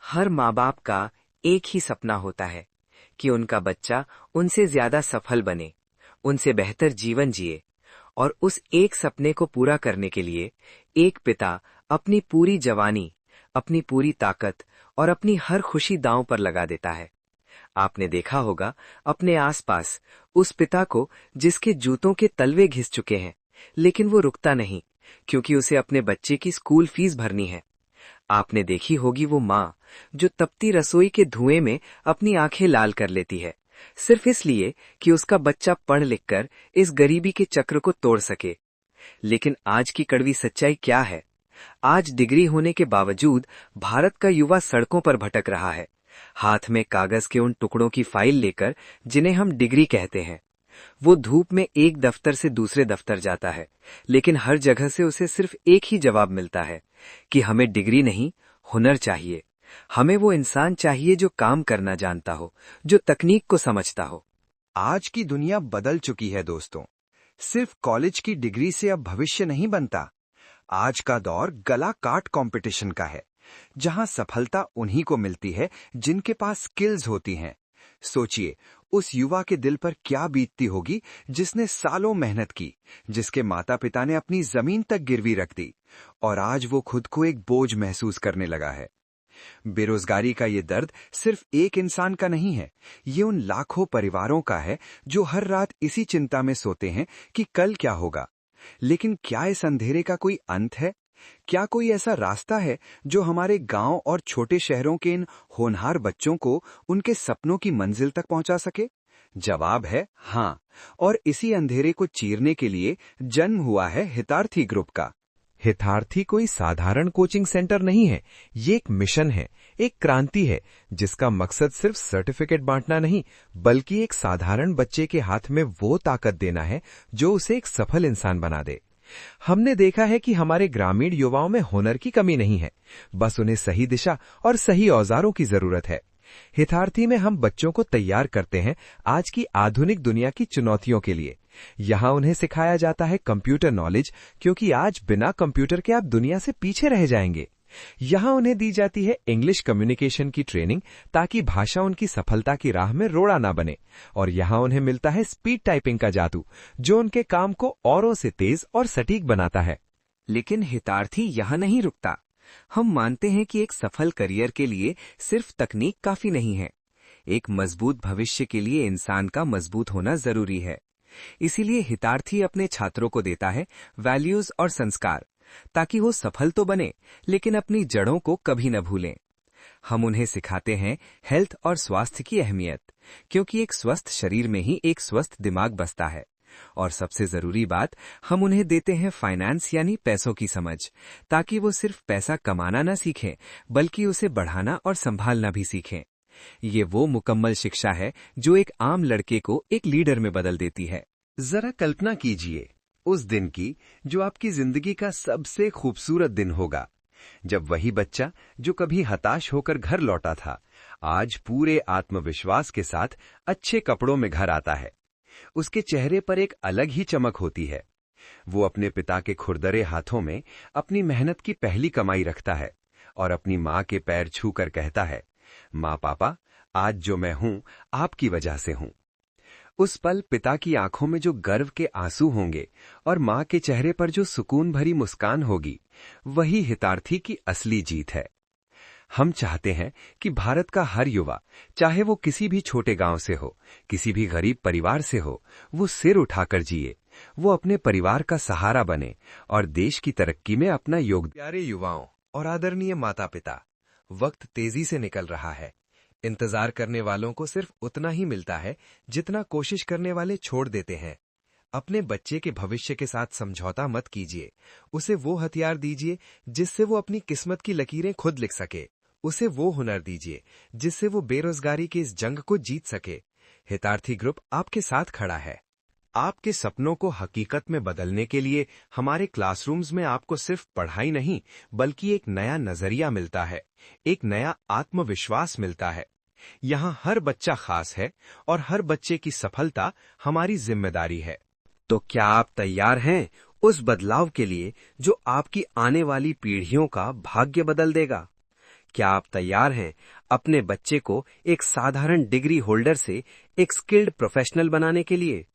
हर माँ बाप का एक ही सपना होता है कि उनका बच्चा उनसे ज्यादा सफल बने, उनसे बेहतर जीवन जिए। और उस एक सपने को पूरा करने के लिए एक पिता अपनी पूरी जवानी, अपनी पूरी ताकत और अपनी हर खुशी दांव पर लगा देता है। आपने देखा होगा अपने आसपास उस पिता को जिसके जूतों के तलवे घिस चुके हैं, लेकिन वो रुकता नहीं, क्योंकि उसे अपने बच्चे की स्कूल फीस भरनी है। आपने देखी होगी वो माँ जो तपती रसोई के धुएं में अपनी आंखें लाल कर लेती है, सिर्फ इसलिए कि उसका बच्चा पढ़ लिख कर इस गरीबी के चक्र को तोड़ सके। लेकिन आज की कड़वी सच्चाई क्या है? आज डिग्री होने के बावजूद भारत का युवा सड़कों पर भटक रहा है, हाथ में कागज के उन टुकड़ों की फाइल लेकर जिन्हें हम डिग्री कहते हैं। वो धूप में एक दफ्तर से दूसरे दफ्तर जाता है, लेकिन हर जगह से उसे सिर्फ एक ही जवाब मिलता है कि हमें डिग्री नहीं, हुनर चाहिए। हमें वो इंसान चाहिए जो काम करना जानता हो, जो तकनीक को समझता हो। आज की दुनिया बदल चुकी है दोस्तों। सिर्फ कॉलेज की डिग्री से अब भविष्य नहीं बनता। आज का दौर गला काट कंपटीशन का है, जहां सफलता उन्हीं को मिलती है जिनके पास स्किल्स होती हैं। सोचिए, उस युवा के दिल पर क्या बीतती होगी जिसने सालों मेहनत की, जिसके माता पिता ने अपनी जमीन तक गिरवी रख दी, और आज वो खुद को एक बोझ महसूस करने लगा है। बेरोजगारी का ये दर्द सिर्फ एक इंसान का नहीं है, ये उन लाखों परिवारों का है जो हर रात इसी चिंता में सोते हैं कि कल क्या होगा। लेकिन क्या इस अंधेरे का कोई अंत है? क्या कोई ऐसा रास्ता है जो हमारे गांव और छोटे शहरों के इन होनहार बच्चों को उनके सपनों की मंजिल तक पहुंचा सके? जवाब है हाँ, और इसी अंधेरे को चीरने के लिए जन्म हुआ है हितार्थी ग्रुप का। हितार्थी कोई साधारण कोचिंग सेंटर नहीं है, ये एक मिशन है, एक क्रांति है, जिसका मकसद सिर्फ सर्टिफिकेट बांटना नहीं, बल्कि एक साधारण बच्चे के हाथ में वो ताकत देना है जो उसे एक सफल इंसान बना दे। हमने देखा है कि हमारे ग्रामीण युवाओं में हुनर की कमी नहीं है, बस उन्हें सही दिशा और सही औजारों की जरूरत है। हितार्थी में हम बच्चों को तैयार करते हैं आज की आधुनिक दुनिया की चुनौतियों के लिए। यहाँ उन्हें सिखाया जाता है कंप्यूटर नॉलेज, क्योंकि आज बिना कंप्यूटर के आप दुनिया से पीछे रह जाएंगे। यहाँ उन्हें दी जाती है इंग्लिश कम्युनिकेशन की ट्रेनिंग, ताकि भाषा उनकी सफलता की राह में रोड़ा ना बने। और यहाँ उन्हें मिलता है स्पीड टाइपिंग का जादू, जो उनके काम को औरों से तेज और सटीक बनाता है। लेकिन हितार्थी यहाँ नहीं रुकता। हम मानते हैं कि एक सफल करियर के लिए सिर्फ तकनीक काफी नहीं है, एक मजबूत भविष्य के लिए इंसान का मजबूत होना जरूरी है। इसीलिए हितार्थी अपने छात्रों को देता है वैल्यूज और संस्कार, ताकि वो सफल तो बने, लेकिन अपनी जड़ों को कभी न भूलें। हम उन्हें सिखाते हैं हेल्थ और स्वास्थ्य की अहमियत, क्योंकि एक स्वस्थ शरीर में ही एक स्वस्थ दिमाग बसता है। और सबसे जरूरी बात, हम उन्हें देते हैं फाइनेंस यानी पैसों की समझ, ताकि वो सिर्फ पैसा कमाना न सीखें, बल्कि उसे बढ़ाना और संभालना भी सीखें। ये वो मुकम्मल शिक्षा है जो एक आम लड़के को एक लीडर में बदल देती है। जरा कल्पना कीजिए उस दिन की जो आपकी जिंदगी का सबसे खूबसूरत दिन होगा, जब वही बच्चा जो कभी हताश होकर घर लौटा था, आज पूरे आत्मविश्वास के साथ अच्छे कपड़ों में घर आता है। उसके चेहरे पर एक अलग ही चमक होती है। वो अपने पिता के खुरदरे हाथों में अपनी मेहनत की पहली कमाई रखता है और अपनी माँ के पैर छूकर कहता है, माँ पापा, आज जो मैं हूं आपकी वजह से हूं। उस पल पिता की आंखों में जो गर्व के आंसू होंगे और माँ के चेहरे पर जो सुकून भरी मुस्कान होगी, वही हितार्थी की असली जीत है। हम चाहते हैं कि भारत का हर युवा, चाहे वो किसी भी छोटे गांव से हो, किसी भी गरीब परिवार से हो, वो सिर उठाकर जिए, वो अपने परिवार का सहारा बने और देश की तरक्की में अपना योगदान। प्यारे युवाओं और आदरणीय माता पिता, वक्त तेजी से निकल रहा है। इंतजार करने वालों को सिर्फ उतना ही मिलता है जितना कोशिश करने वाले छोड़ देते हैं। अपने बच्चे के भविष्य के साथ समझौता मत कीजिए। उसे वो हथियार दीजिए जिससे वो अपनी किस्मत की लकीरें खुद लिख सके। उसे वो हुनर दीजिए जिससे वो बेरोजगारी के इस जंग को जीत सके। हितार्थी ग्रुप आपके साथ खड़ा है। आपके सपनों को हकीकत में बदलने के लिए हमारे क्लासरूम्स में आपको सिर्फ पढ़ाई नहीं, बल्कि एक नया नजरिया मिलता है, एक नया आत्मविश्वास मिलता है। यहाँ हर बच्चा खास है और हर बच्चे की सफलता हमारी जिम्मेदारी है। तो क्या आप तैयार हैं उस बदलाव के लिए जो आपकी आने वाली पीढ़ियों का भाग्य बदल देगा? क्या आप तैयार हैं अपने बच्चे को एक साधारण डिग्री होल्डर से एक स्किल्ड प्रोफेशनल बनाने के लिए?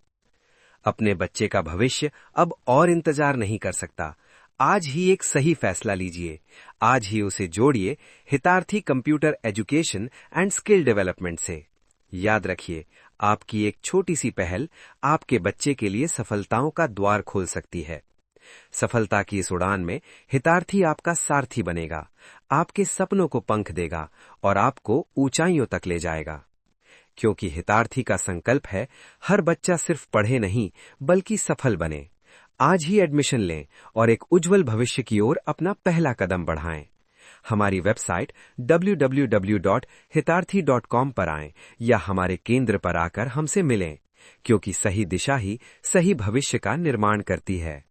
अपने बच्चे का भविष्य अब और इंतजार नहीं कर सकता। आज ही एक सही फैसला लीजिए। आज ही उसे जोड़िए Hitarthi computer education and skill development से। याद रखिए, आपकी एक छोटी सी पहल आपके बच्चे के लिए सफलताओं का द्वार खोल सकती है। सफलता की इस उड़ान में हितार्थी आपका सारथी बनेगा, आपके सपनों को पंख देगा और आपको ऊंचाइयों तक ले जाएगा। क्योंकि हितार्थी का संकल्प है, हर बच्चा सिर्फ पढ़े नहीं बल्कि सफल बने। आज ही एडमिशन लें और एक उज्जवल भविष्य की ओर अपना पहला कदम बढ़ाएं। हमारी वेबसाइट www.hitarthi.com पर आएं या हमारे केंद्र पर आकर हमसे मिलें, क्योंकि सही दिशा ही सही भविष्य का निर्माण करती है।